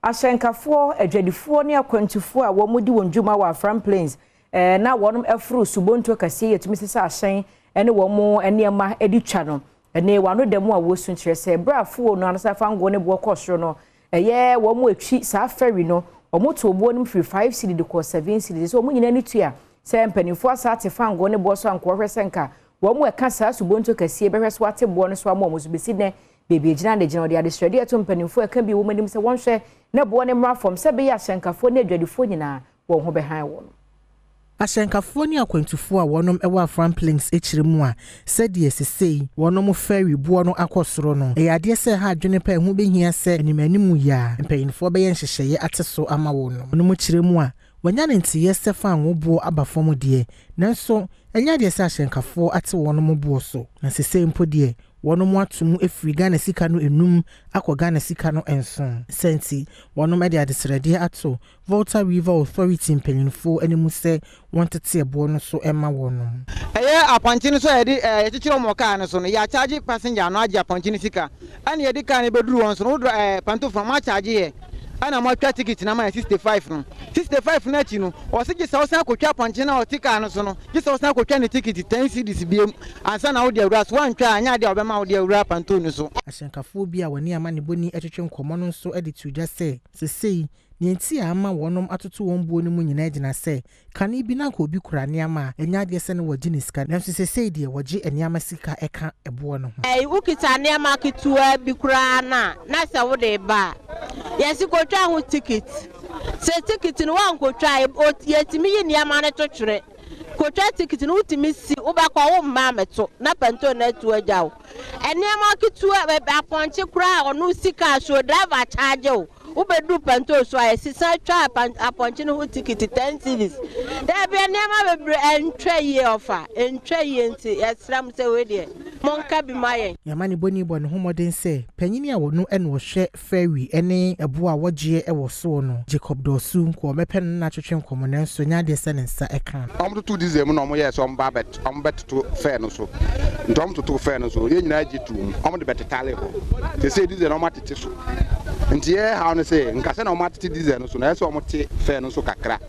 Ashenkafo adwadifo ne akwantufo a wo mudi wonjuma wa Afram Plains na wonum afro subonto kase yetumi sesa ahyen ene wo mo enema editwa no ene wano demu a wo sun kire se brafo no anasa fango ne bo kosoro no eye wo mo etwi sa ferry no omoto obo nim free 5 cedi de ko 7 cedi so mo nyina ni tua se mpanifo asate fango ne bo so anko hwesenka wo mo eka sa subonto kase behwe so ate bo no so amo mo so besi ne bebi ejina de jina de adestrade eto mpanifo eka bi wo manim se wonhwe na bo ne mra from se be ya ashenkafo ne adwadifo nyina wo ho behan wo no Ashenkafo ni akwantufo a wonom ewa Afram Plains echiremu a sede sesei wonom ferry buo no akosoro no eyade se ha adwene pa hu behia se animanimu ya mpanyinfo be yenhyehyeye ateso ama wonom wonom chiremu a wanya ne ntiye se fa anwobo abafom de nanso enya de se ashenkafo ate wonom buo so na sesei mpo de wonom atum efiri Ghana sika no enum akọ Ghana sika no enson senti wonom ade adesrede ato Volta River Authority mpanyinfo animu se wontete ebo no so ema wonom aponchini so yedi chichiro mo kaa no so no ya charge passenger no age aponchini sika ani yedi kaa ne beduru won so no panto from ma charge ye ana mo twa ticket na ma 65 no 65 na chi no o se gi sa akotwa aponchini na o tika no so no gi sa akotwa ne ticket 10 cedis biem ansa na wo de awura so wantwa anya de obema wo de awura panto no so ashenkafo bi a woni amane boni etwetwe nkomo no so ede tuja se sesei nienti ama wonom atoto won buo no mu nyina gina se kane bi na ko obi kura niama enya de se ne wagi ne sika na sesei de wagi eniama sika eka ebo no ho ukita niama kitua bi kura na se wo de ba yesi ko twa ho ticket se ticket no wan ko twa yetimi yi niama ne to twere ko twa ticket no utimi si wo ba kwa wo mma meto na panto na tu agyawo eniama kitua aponche kura onu sika so driver charge o ubedu panto so ayesisa twa aponche no ticket 10 cedis da bia niama bebre entwa ye ofa entwa ye nti yesram se we de monka bi mayen yamani boni bo ne homoden se panyini a wono ene wo hwe ferry ene ebo a wogye ewo so no Jacob Dosu ko mepen na twetwe nkomo na so nya de se ne nsa eka amdo tu dizem no mo ye so mbabet to fair no so ndom to fair no so ye nyina agi tu amdo betetale ho te se dizem no matete so nti ye ha no se nkase na o matete dizem no so na ye so o mote fair no so kakra